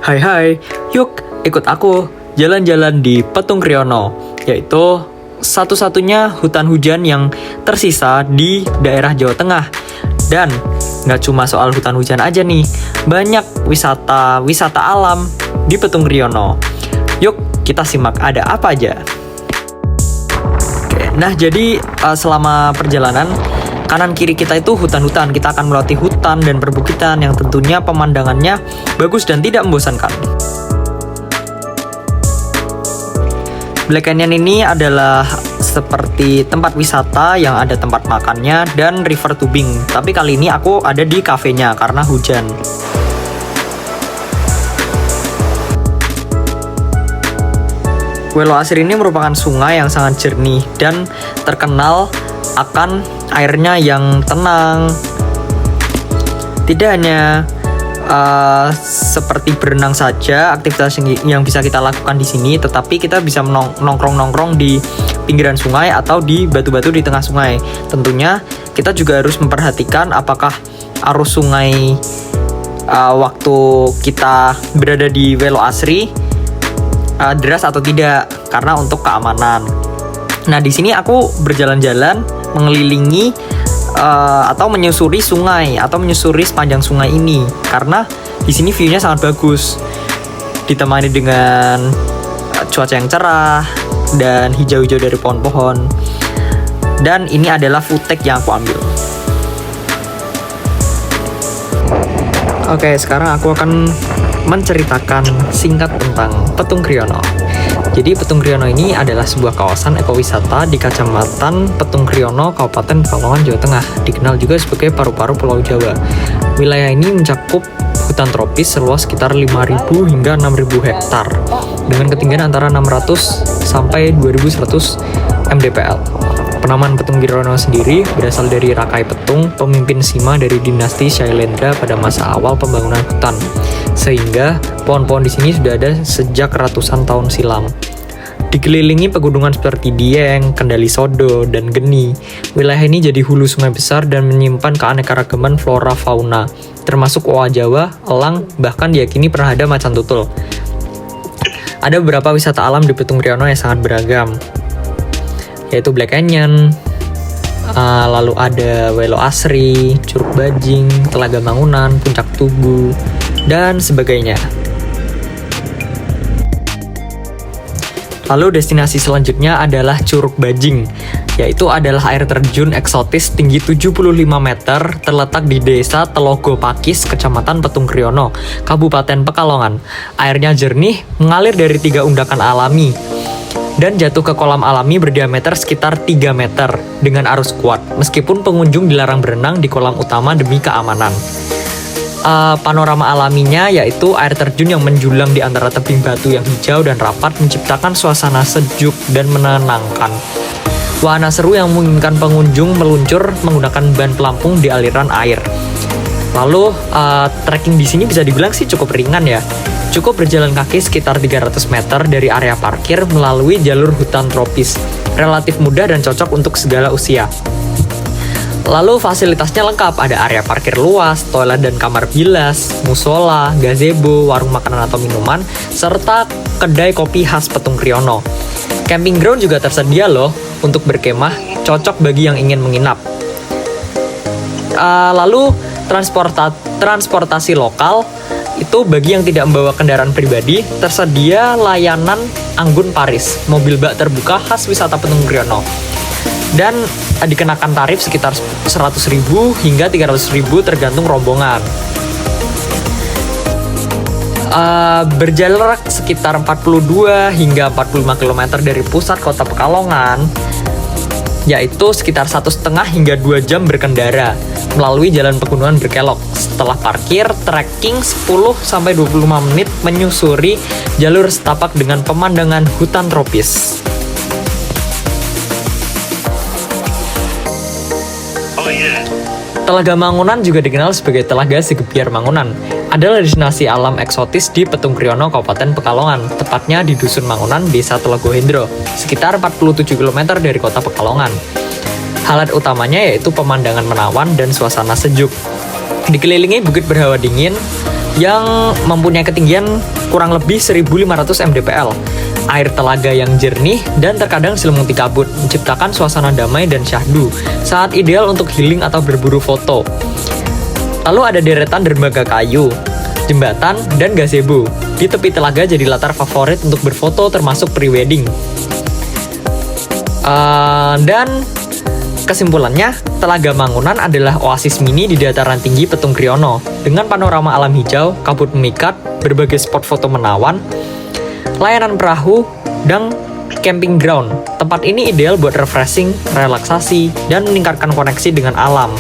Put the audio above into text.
Hai hai, yuk ikut aku jalan-jalan di Petung Kriono, yaitu satu-satunya hutan hujan yang tersisa di daerah Jawa Tengah. Dan nggak cuma soal hutan hujan aja nih, banyak wisata alam di Petung Kriono. Yuk kita simak ada apa aja. Oke, nah jadi selama perjalanan kanan kiri kita itu hutan-hutan. Kita akan melewati hutan dan perbukitan yang tentunya pemandangannya bagus dan tidak membosankan. Black Canyon ini adalah seperti tempat wisata yang ada tempat makannya dan river tubing. Tapi kali ini aku ada di kafenya karena hujan. Welo Asri ini merupakan sungai yang sangat jernih dan terkenal akan airnya yang tenang. Tidak hanya seperti berenang saja aktivitas yang bisa kita lakukan di sini, tetapi kita bisa nongkrong di pinggiran sungai atau di batu-batu di tengah sungai. Tentunya kita juga harus memperhatikan apakah arus sungai waktu kita berada di Welo Asri deras atau tidak, karena untuk keamanan. Nah, di sini aku berjalan-jalan mengelilingi atau menyusuri sungai atau menyusuri sepanjang sungai ini karena di sini view-nya sangat bagus, ditemani dengan cuaca yang cerah dan hijau-hijau dari pohon-pohon. Dan ini adalah footage yang aku ambil. Oke, sekarang aku akan menceritakan singkat tentang Petung Kriono. Jadi Petung Kriono ini adalah sebuah kawasan ekowisata di Kecamatan Petung Kriono, Kabupaten Pekalongan, Jawa Tengah. Dikenal juga sebagai paru-paru Pulau Jawa. Wilayah ini mencakup hutan tropis seluas sekitar 5.000 hingga 6.000 hektar dengan ketinggian antara 600 sampai 2.100 mdpl. Penamaan Petung Kriono sendiri berasal dari Rakai Petung, pemimpin Sima dari dinasti Shailendra pada masa awal pembangunan hutan. Sehingga pohon-pohon di sini sudah ada sejak ratusan tahun silam. Dikelilingi pegunungan seperti Dieng, Kendali Sodo, dan Geni, wilayah ini jadi hulu sungai besar dan menyimpan keanekaragaman flora fauna, termasuk owa Jawa, elang, bahkan diyakini pernah ada macan tutul. Ada beberapa wisata alam di Petung Kriono yang sangat beragam, yaitu Black Canyon, lalu ada Welo Asri, Curug Bajing, Telaga Mangunan, Puncak Tugu, dan sebagainya. Lalu destinasi selanjutnya adalah Curug Bajing, yaitu adalah air terjun eksotis tinggi 75 meter terletak di Desa Telogo Pakis, Kecamatan Petung Kriono, Kabupaten Pekalongan. Airnya jernih, mengalir dari 3 undakan alami dan jatuh ke kolam alami berdiameter sekitar 3 meter dengan arus kuat, meskipun pengunjung dilarang berenang di kolam utama demi keamanan. Panorama alaminya yaitu air terjun yang menjulang di antara tebing batu yang hijau dan rapat menciptakan suasana sejuk dan menenangkan. Wahana seru yang memungkinkan pengunjung meluncur menggunakan ban pelampung di aliran air. Lalu trekking di sini bisa dibilang sih cukup ringan ya. Cukup berjalan kaki sekitar 300 meter dari area parkir melalui jalur hutan tropis. Relatif mudah dan cocok untuk segala usia. Lalu fasilitasnya lengkap, ada area parkir luas, toilet dan kamar bilas, musola, gazebo, warung makanan atau minuman, serta kedai kopi khas Petung Kriono. Camping ground juga tersedia loh untuk berkemah, cocok bagi yang ingin menginap. Lalu transportasi lokal, itu bagi yang tidak membawa kendaraan pribadi, tersedia layanan anggun Paris, mobil bak terbuka khas wisata Petung Kriono. Dan dikenakan tarif sekitar 100.000 hingga 300.000 tergantung rombongan. Berjarak sekitar 42 hingga 45 km dari pusat kota Pekalongan, yaitu sekitar 1,5 hingga 2 jam berkendara melalui jalan pegunungan berkelok. Setelah parkir, trekking 10-25 menit menyusuri jalur setapak dengan pemandangan hutan tropis. Telaga Mangunan juga dikenal sebagai Telaga Segebiar Mangunan. Adalah destinasi alam eksotis di Petung Kriono, Kabupaten Pekalongan, tepatnya di Dusun Mangunan, Desa Telogo Hendro, sekitar 47 km dari kota Pekalongan. Highlight utamanya yaitu pemandangan menawan dan suasana sejuk. Dikelilingi bukit berhawa dingin, yang mempunyai ketinggian kurang lebih 1500 mdpl. Air telaga yang jernih dan terkadang diselimuti kabut, menciptakan suasana damai dan syahdu, saat ideal untuk healing atau berburu foto. Lalu ada deretan dermaga kayu, jembatan, dan gazebo. Di tepi telaga jadi latar favorit untuk berfoto termasuk pre-wedding. Dan kesimpulannya, Telaga Mangunan adalah oasis mini di dataran tinggi Petung Kriono dengan panorama alam hijau, kabut memikat, berbagai spot foto menawan, layanan perahu, dan camping ground. Tempat ini ideal buat refreshing, relaksasi, dan meningkatkan koneksi dengan alam.